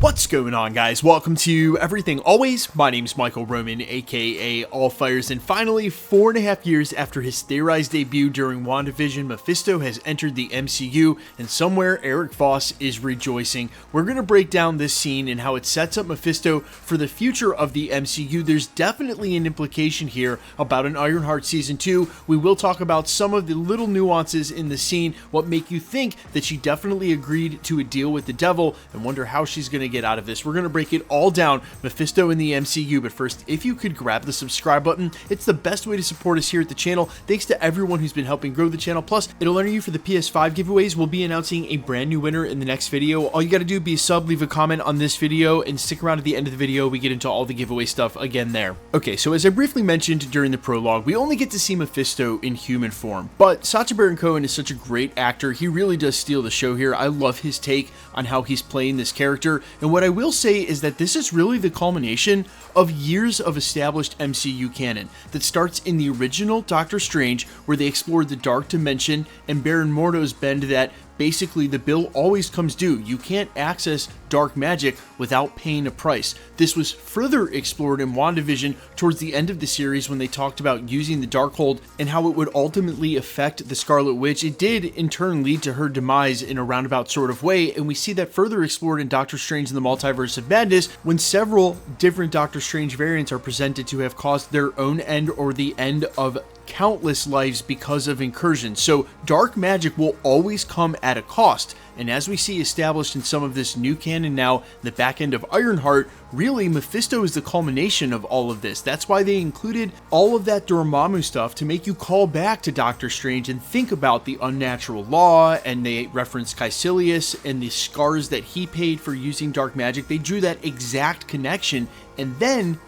What's going on, guys? Welcome to Everything Always. My name's Michael Roman, aka Allfires, and finally, 4.5 years after his theorized debut during WandaVision, Mephisto has entered the MCU, and somewhere Eric Voss is rejoicing. We're going to break down this scene and how it sets up Mephisto for the future of the MCU. There's definitely an implication here about an Ironheart Season 2. We will talk about some of the little nuances in the scene, what make you think that she definitely agreed to a deal with the devil, and wonder how she's going to get out of this. We're going to break it all down, Mephisto in the MCU, but first, if you could grab the subscribe button, it's the best way to support us here at the channel. Thanks to everyone who's been helping grow the channel, plus it'll enter you for the PS5 giveaways. We'll be announcing a brand new winner in the next video. All you got to do is be a sub, leave a comment on this video, and stick around at the end of the video. We get into all the giveaway stuff again there. Okay, so as I briefly mentioned during the prologue, we only get to see Mephisto in human form, but Sacha Baron Cohen is such a great actor. He really does steal the show here. I love his take on how he's playing this character, and what I will say is that this is really the culmination of years of established MCU canon that starts in the original Doctor Strange, where they explored the dark dimension and Baron Mordo's bend that basically the bill always comes due. You can't access dark magic without paying a price. This was further explored in WandaVision towards the end of the series when they talked about using the Darkhold and how it would ultimately affect the Scarlet Witch. It did in turn lead to her demise in a roundabout sort of way, and we see that further explored in Doctor Strange in the Multiverse of Madness when several different Doctor Strange variants are presented to have caused their own end or the end of countless lives because of incursion. So dark magic will always come at a cost, and as we see established in some of this new canon now, the back end of Ironheart, really Mephisto is the culmination of all of this. That's why they included all of that Dormammu stuff to make you call back to Doctor Strange and think about the unnatural law, and they referenced Caecilius and the scars that he paid for using dark magic. They drew that exact connection and then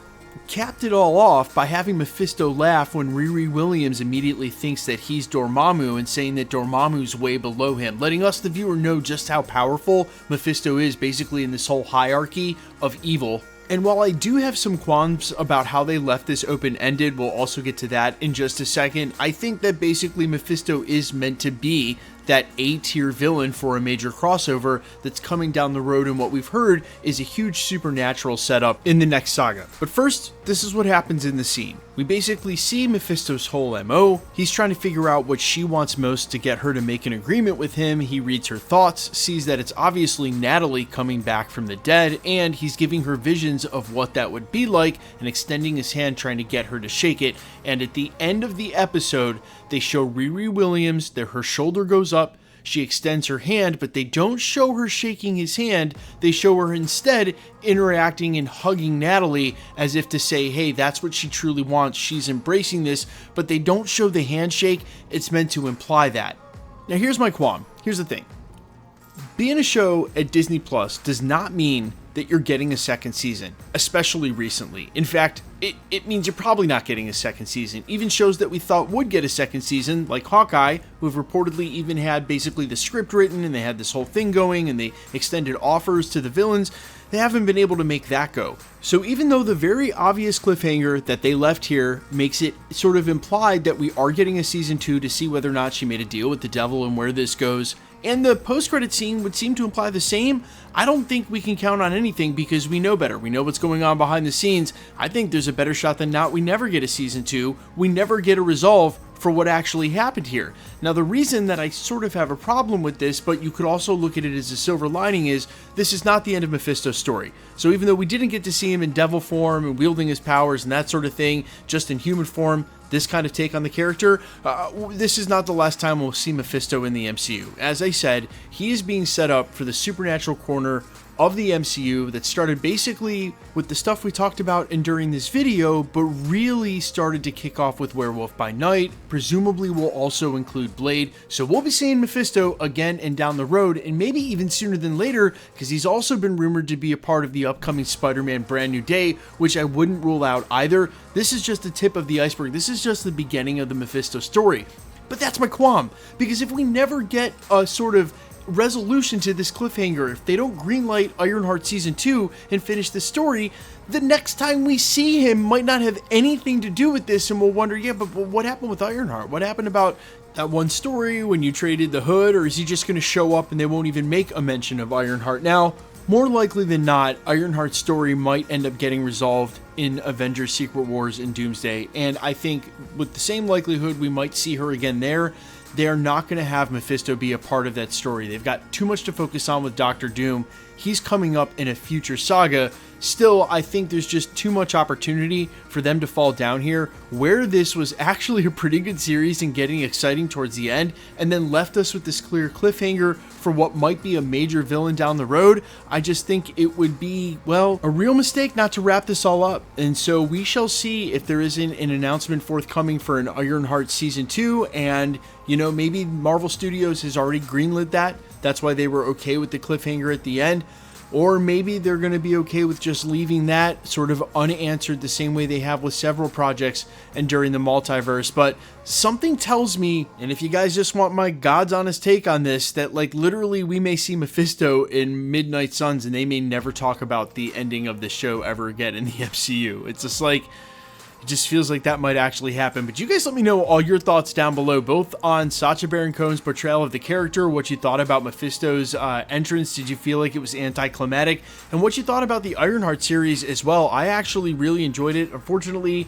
capped it all off by having Mephisto laugh when Riri Williams immediately thinks that he's Dormammu and saying that Dormammu's way below him, letting us, the viewer, know just how powerful Mephisto is basically in this whole hierarchy of evil. And while I do have some qualms about how they left this open-ended, we'll also get to that in just a second, I think that basically Mephisto is meant to be that A-tier villain for a major crossover that's coming down the road, and what we've heard is a huge supernatural setup in the next saga. But first, this is what happens in the scene. We basically see Mephisto's whole MO. He's trying to figure out what she wants most to get her to make an agreement with him. He reads her thoughts, sees that it's obviously Natalie coming back from the dead, and he's giving her visions of what that would be like and extending his hand trying to get her to shake it. And at the end of the episode, they show Riri Williams that her shoulder goes up, she extends her hand, but they don't show her shaking his hand. They show her instead interacting and hugging Natalie as if to say, hey, that's what she truly wants. She's embracing this, but they don't show the handshake. It's meant to imply that. Now, here's my qualm. Here's the thing. Being a show at Disney Plus does not mean that you're getting a second season, especially recently. In fact, it means you're probably not getting a second season. Even shows that we thought would get a second season, like Hawkeye, who have reportedly even had basically the script written and they had this whole thing going and they extended offers to the villains, they haven't been able to make that go. So even though the very obvious cliffhanger that they left here makes it sort of implied that we are getting a season 2 to see whether or not she made a deal with the devil and where this goes, and the post-credit scene would seem to imply the same, I don't think we can count on anything because we know better. We know what's going on behind the scenes. I think there's a better shot than not we never get a season 2. We never get a resolve for what actually happened here. Now, the reason that I sort of have a problem with this, but you could also look at it as a silver lining, is this is not the end of Mephisto's story. So even though we didn't get to see him in devil form and wielding his powers and that sort of thing, just in human form, this kind of take on the character, this is not the last time we'll see Mephisto in the MCU. As I said, he is being set up for the supernatural corner of the MCU that started basically with the stuff we talked about in during this video, but really started to kick off with Werewolf by Night. Presumably will also include Blade, so we'll be seeing Mephisto again and down the road, and maybe even sooner than later, because he's also been rumored to be a part of the upcoming Spider-Man Brand New Day, which I wouldn't rule out either. This is just the tip of the iceberg. This is just the beginning of the Mephisto story. But that's my qualm, because if we never get a sort of resolution to this cliffhanger, if they don't greenlight Ironheart Season 2 and finish the story, the next time we see him might not have anything to do with this, and we'll wonder, yeah, but what happened with Ironheart? What happened about that one story when you traded the hood? Or is he just going to show up and they won't even make a mention of Ironheart? Now, more likely than not, Ironheart's story might end up getting resolved in Avengers Secret Wars and Doomsday. And I think with the same likelihood we might see her again there, they're not going to have Mephisto be a part of that story. They've got too much to focus on with Doctor Doom. He's coming up in a future saga. Still, I think there's just too much opportunity for them to fall down here, where this was actually a pretty good series and getting exciting towards the end, and then left us with this clear cliffhanger for what might be a major villain down the road. I just think it would be, well, a real mistake not to wrap this all up. And so we shall see if there isn't an announcement forthcoming for an Ironheart Season 2, and, you know, maybe Marvel Studios has already greenlit that. That's why they were okay with the cliffhanger at the end. Or maybe they're going to be okay with just leaving that sort of unanswered the same way they have with several projects and during the multiverse. But something tells me, and if you guys just want my God's honest take on this, that like literally we may see Mephisto in Midnight Suns and they may never talk about the ending of the show ever again in the MCU. It's just like, it just feels like that might actually happen. But you guys let me know all your thoughts down below, both on Sacha Baron Cohen's portrayal of the character, what you thought about Mephisto's entrance, did you feel like it was anticlimactic, and what you thought about the Ironheart series as well. I actually really enjoyed it. Unfortunately,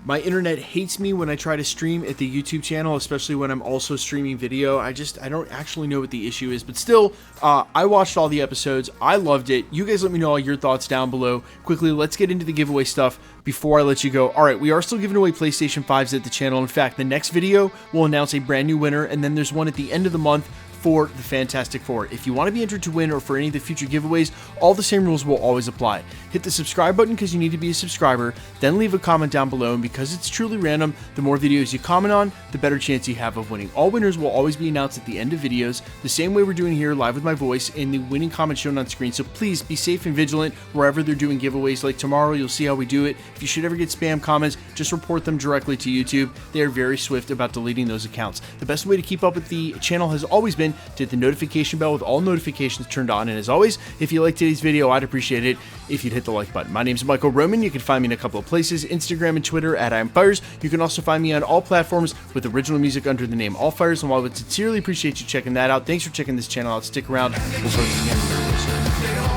my internet hates me when I try to stream at the YouTube channel, especially when I'm also streaming video. I don't actually know what the issue is, but still, I watched all the episodes. I loved it. You guys let me know all your thoughts down below. Quickly, let's get into the giveaway stuff before I let you go. All right, we are still giving away PlayStation 5s at the channel. In fact, the next video will announce a brand new winner, and then there's one at the end of the month for the Fantastic Four. If you want to be entered to win or for any of the future giveaways, all the same rules will always apply. Hit the subscribe button because you need to be a subscriber, then leave a comment down below, and because it's truly random, the more videos you comment on, the better chance you have of winning. All winners will always be announced at the end of videos, the same way we're doing here live with my voice in the winning comment shown on screen. So please be safe and vigilant wherever they're doing giveaways. Like tomorrow, you'll see how we do it. If you should ever get spam comments, just report them directly to YouTube. They are very swift about deleting those accounts. The best way to keep up with the channel has always been to hit the notification bell with all notifications turned on. And as always, if you liked today's video, I'd appreciate it if you'd hit the like button. My name's Michael Roman. You can find me in a couple of places, Instagram and Twitter at IamFires. You can also find me on all platforms with original music under the name AllFires. And while I would sincerely appreciate you checking that out, thanks for checking this channel out. Stick around. We'll post again very soon.